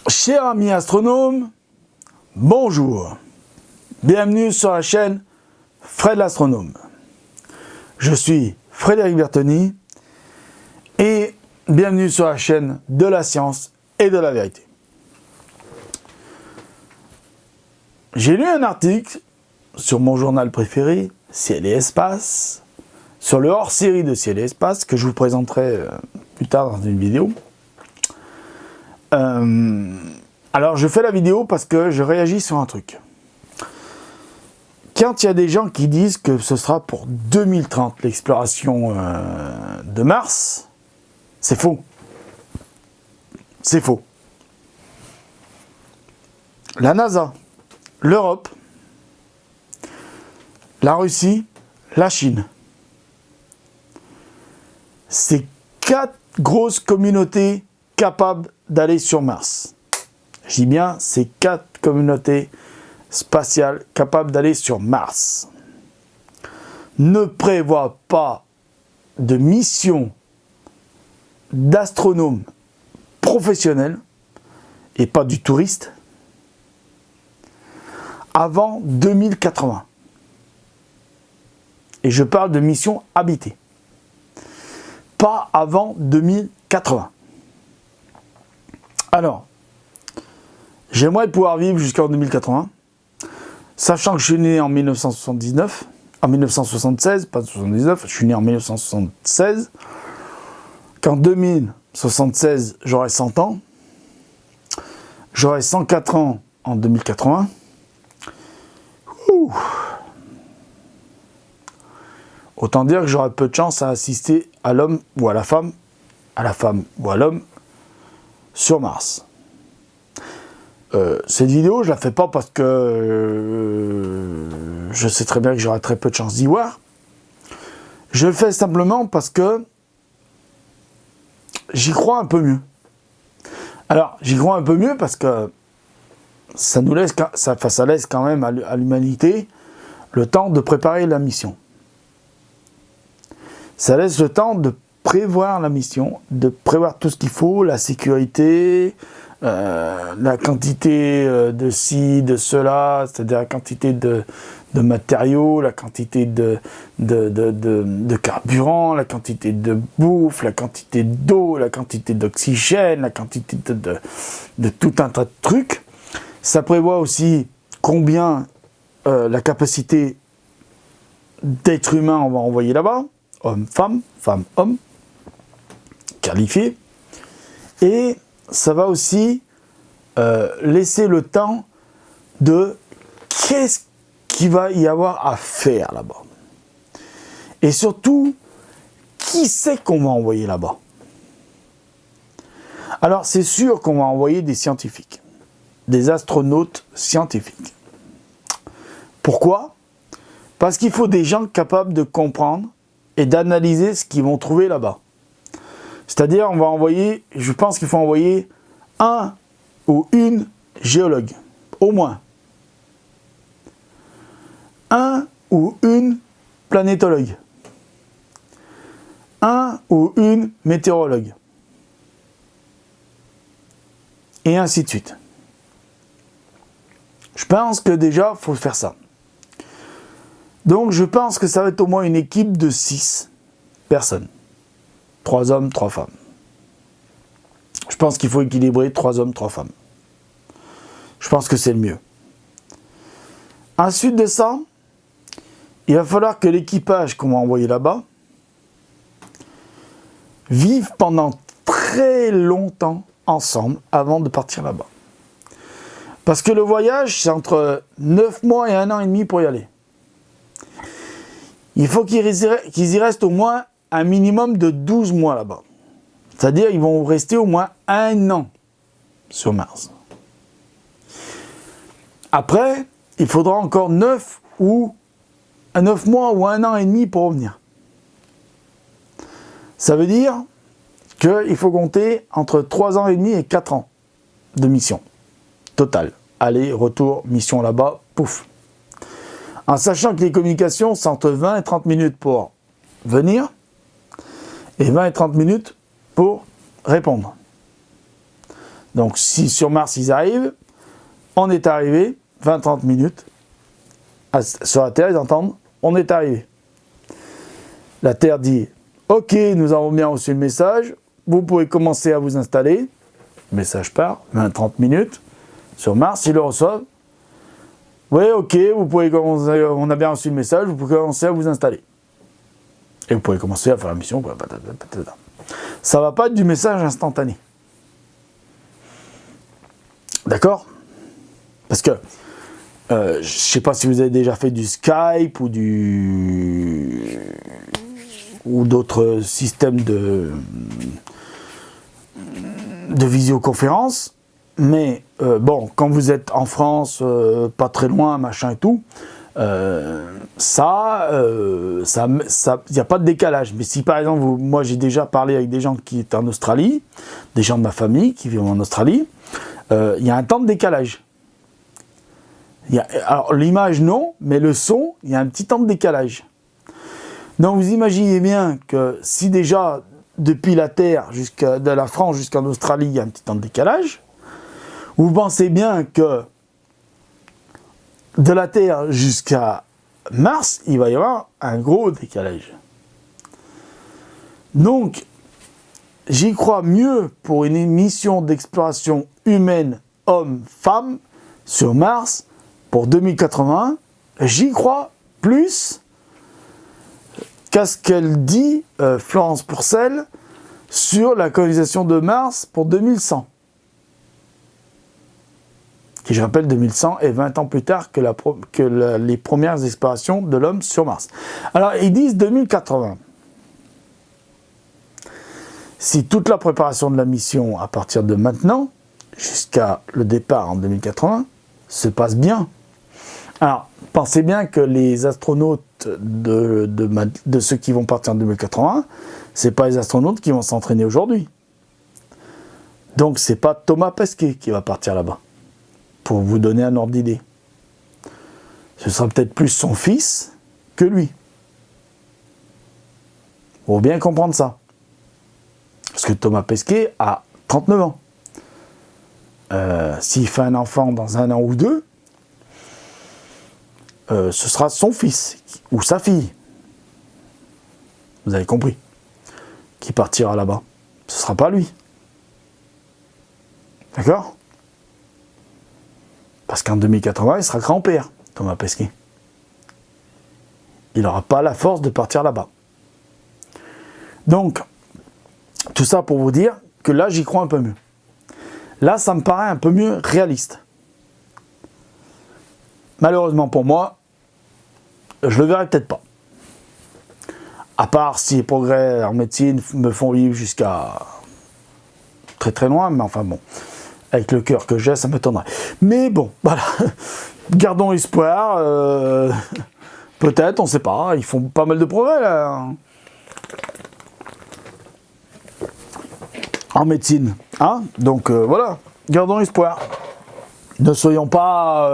Chers amis astronomes, bonjour. Bienvenue sur la chaîne Fred l'astronome. Je suis Frédéric Bertoni et bienvenue sur la chaîne de la science et de la vérité. J'ai lu un article sur mon journal préféré, Ciel et Espace, sur le hors-série de Ciel et Espace que je vous présenterai plus tard dans une vidéo. Alors je fais la vidéo parce que je réagis sur un truc. Quand il y a des gens qui disent que ce sera pour 2030 l'exploration de Mars, c'est faux. C'est faux. La NASA, l'Europe, la Russie, la Chine, c'est 4 grosses communautés capables d'aller sur Mars. Je dis bien, c'est 4 communautés spatiales capables d'aller sur Mars. Ne prévoit pas de mission d'astronomes professionnels et pas du touriste avant 2080. Et je parle de mission habitée. Pas avant 2080. Alors, j'aimerais pouvoir vivre jusqu'en 2080, sachant que je suis né en 1976, pas 79, je suis né en 1976, qu'en 2076, j'aurai 100 ans, j'aurai 104 ans en 2080. Ouh. Autant dire que j'aurai peu de chance à assister à l'homme ou à la femme ou à l'homme, sur Mars. Cette vidéo, je la fais pas parce que je sais très bien que j'aurai très peu de chance d'y voir. Je le fais simplement parce que j'y crois un peu mieux. Alors, j'y crois un peu mieux parce que ça laisse quand même à l'humanité le temps de préparer la mission. Ça laisse le temps de prévoir la mission, de prévoir tout ce qu'il faut, la sécurité, la quantité de ci, de cela, c'est-à-dire la quantité de matériaux, la quantité de carburant, la quantité de bouffe, la quantité d'eau, la quantité d'oxygène, la quantité de tout un tas de trucs. Ça prévoit aussi combien la capacité d'êtres humains on va envoyer là-bas, homme-femme, femme-homme, qualifié, et ça va aussi laisser le temps de qu'est-ce qu'il va y avoir à faire là-bas. Et surtout, qui c'est qu'on va envoyer là-bas? Alors c'est sûr qu'on va envoyer des scientifiques, des astronautes scientifiques. Pourquoi? Parce qu'il faut des gens capables de comprendre et d'analyser ce qu'ils vont trouver là-bas. C'est-à-dire, on va envoyer, je pense qu'il faut envoyer un ou une géologue, au moins. Un ou une planétologue. Un ou une météorologue. Et ainsi de suite. Je pense que déjà, il faut faire ça. Donc, je pense que ça va être au moins une équipe de 6 personnes. 3 hommes, 3 femmes. Je pense qu'il faut équilibrer 3 hommes, 3 femmes. Je pense que c'est le mieux. Ensuite de ça, il va falloir que l'équipage qu'on va envoyer là-bas vive pendant très longtemps ensemble avant de partir là-bas. Parce que le voyage, c'est entre 9 mois et 1 an et demi pour y aller. Il faut qu'ils y restent au moins un minimum de 12 mois là-bas. C'est-à-dire qu'ils vont rester au moins 1 an sur Mars. Après, il faudra encore 9 mois ou 1 an et demi pour revenir. Ça veut dire qu'il faut compter entre 3 ans et demi et 4 ans de mission totale. Aller, retour, mission là-bas, pouf. En sachant que les communications, c'est entre 20 et 30 minutes pour venir et 20 et 30 minutes pour répondre. Donc si sur Mars ils arrivent, on est arrivé, 20-30 minutes, sur la Terre, ils entendent, on est arrivé. La Terre dit, ok, nous avons bien reçu le message, vous pouvez commencer à vous installer. Le message part, 20-30 minutes. Sur Mars, ils le reçoivent. Oui, ok, vous pouvez commencer, on a bien reçu le message, vous pouvez commencer à vous installer. Et vous pouvez commencer à faire la mission. Ça ne va pas être du message instantané. D'accord? Parce que, je ne sais pas si vous avez déjà fait du Skype ou d'autres systèmes de visioconférence, mais bon, quand vous êtes en France, pas très loin, machin et tout, il n'y a pas de décalage. Mais si par exemple, moi j'ai déjà parlé avec des gens qui étaient en Australie, des gens de ma famille qui vivent en Australie, il y a un temps de décalage. Alors l'image non, mais le son, il y a un petit temps de décalage. Donc vous imaginez bien que si déjà depuis la Terre, de la France jusqu'en Australie, il y a un petit temps de décalage, vous pensez bien que de la Terre jusqu'à Mars, il va y avoir un gros décalage. Donc, j'y crois mieux pour une mission d'exploration humaine, homme-femme, sur Mars, pour 2081, j'y crois plus qu'à ce qu'elle dit, Florence Pourcel, sur la colonisation de Mars pour 2100. Qui, je rappelle, 2100 est 20 ans plus tard que les premières explorations de l'homme sur Mars. Alors, ils disent 2080. Si toute la préparation de la mission, à partir de maintenant, jusqu'à le départ en 2080, se passe bien. Alors, pensez bien que les astronautes de ceux qui vont partir en 2080, ce n'est pas les astronautes qui vont s'entraîner aujourd'hui. Donc, ce n'est pas Thomas Pesquet qui va partir là-bas. Pour vous donner un ordre d'idée. Ce sera peut-être plus son fils que lui. Il faut bien comprendre ça. Parce que Thomas Pesquet a 39 ans. S'il fait un enfant dans 1 an ou 2, ce sera son fils ou sa fille. Vous avez compris. Qui partira là-bas. Ce ne sera pas lui. D'accord ? Parce qu'en 2080, il sera grand-père, Thomas Pesquet. Il n'aura pas la force de partir là-bas. Donc, tout ça pour vous dire que là, j'y crois un peu mieux. Là, ça me paraît un peu mieux réaliste. Malheureusement pour moi, je le verrai peut-être pas. À part si les progrès en médecine me font vivre jusqu'à très très loin, mais enfin bon. Avec le cœur que j'ai, ça m'étonnerait. Mais bon, voilà. Gardons espoir. Peut-être, on ne sait pas. Ils font pas mal de progrès, là. En médecine. Hein? Donc, voilà. Gardons espoir. Ne soyons pas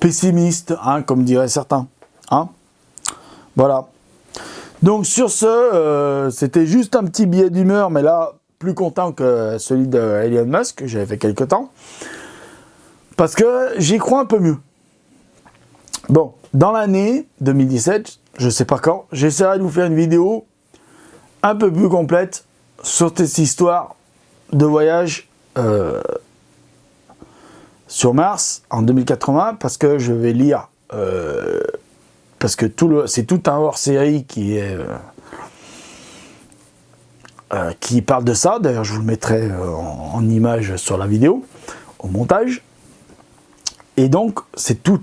pessimistes, hein, comme diraient certains. Hein? Voilà. Donc, sur ce, c'était juste un petit billet d'humeur, mais là, plus content que celui de Elon Musk, que j'avais fait quelques temps, parce que j'y crois un peu mieux. Bon, dans l'année 2017, je ne sais pas quand, j'essaierai de vous faire une vidéo un peu plus complète sur cette histoire de voyage sur Mars en 2080, parce que je vais lire, parce que c'est tout un hors-série qui parle de ça. D'ailleurs, je vous le mettrai en image sur la vidéo, au montage. Et donc, c'est tout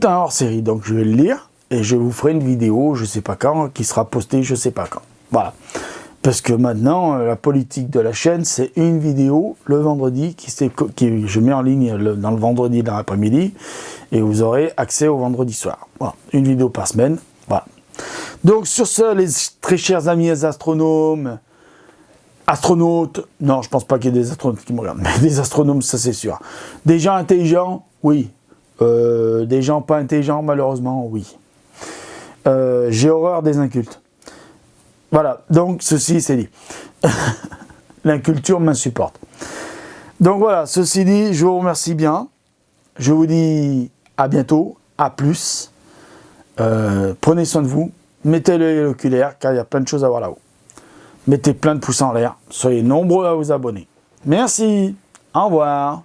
un hors-série. Donc, je vais le lire et je vous ferai une vidéo, je ne sais pas quand, qui sera postée, je ne sais pas quand. Voilà. Parce que maintenant, la politique de la chaîne, c'est une vidéo le vendredi, je mets en ligne dans le vendredi dans l'après-midi, et vous aurez accès au vendredi soir. Voilà. Une vidéo par semaine. Voilà. Donc sur ce, les très chers amis astronomes, astronautes, non, je pense pas qu'il y ait des astronautes qui me regardent, mais des astronomes, ça c'est sûr. Des gens intelligents, oui. Des gens pas intelligents, malheureusement, oui. J'ai horreur des incultes. Voilà, donc ceci c'est dit. L'inculture m'insupporte. Donc voilà, ceci dit, je vous remercie bien. Je vous dis à bientôt, à plus. Prenez soin de vous. Mettez l'œil à l'oculaire, car il y a plein de choses à voir là-haut. Mettez plein de pouces en l'air. Soyez nombreux à vous abonner. Merci. Au revoir.